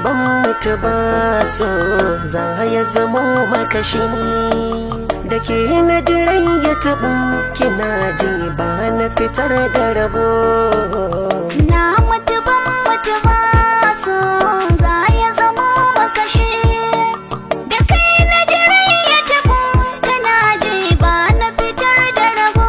ban mutu ba so za ya zamo makashi da ke na jiran ya taɓu kina ji ba na fitar da rabo. Na mutu ban mutu ba so za ya zamo makashi da kai na jiran ya taɓu kana ji ba na fitar da rabo.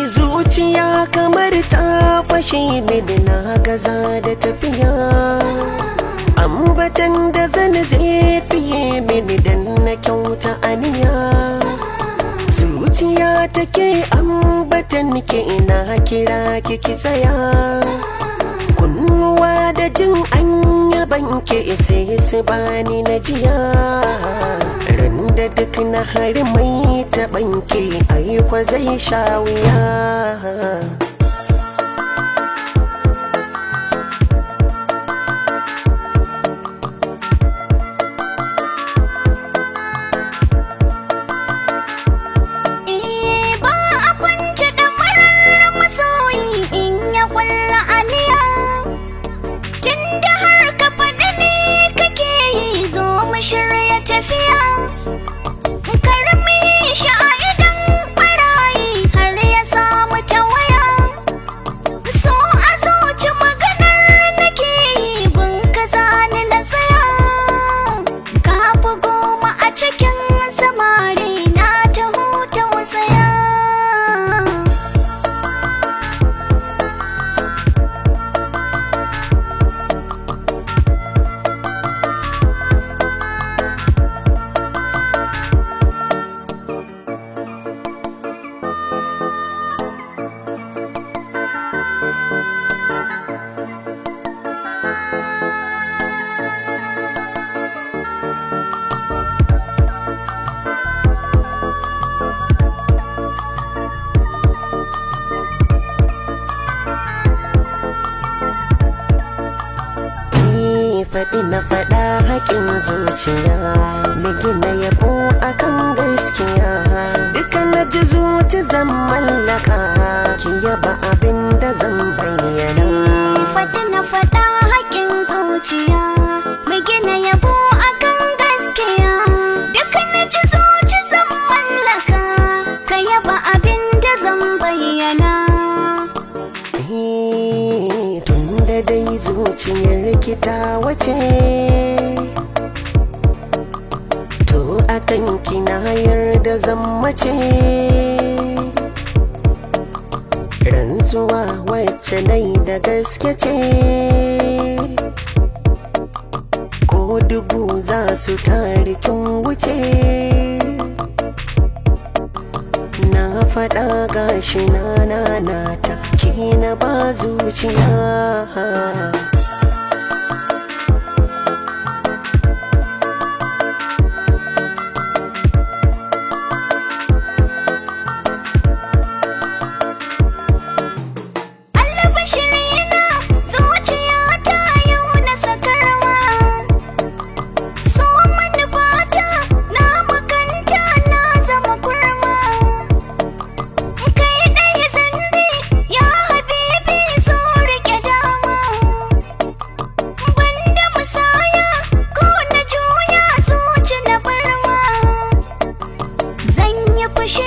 Zuciya kamar ta fashe mini na gaza da tafiya, ambatan da zan zai fiye mini dan na kyauta aniya. Zuciya take ambatan ki ina kira ki tsaya, kunnuwa da jin an yaban ki sai su bani na jiya. Randa duk na hari mai taɓanki aikwa zai sha wuya. Shirya tafiya karmi shi a idan barayi har ya samu tawaya. So a zuci maganar nake yi gun ka zani na tsaya. Ka fi goma a cikin samari na ta huta wasaya. Faɗi na faɗa haƙin zuciya, na gina yabo akan gaskiya. Duka na ji zuci zan mallaka, ki yaba abin da zan bayyana. Faɗi na faɗa haƙin zuciya, mu gina yabo akan gaskiya. Duka na ji zuci zan mallaka, ka yaba abin da zan bayyana. Tunda dai zuciyar kita wace, to akan kina yarda zan mace. Rantsuwa wacce nai da gaske ce, ko dubu za su tarikin wuce. Na faɗa gashi na nanata, ki na ba zuciya. Fushi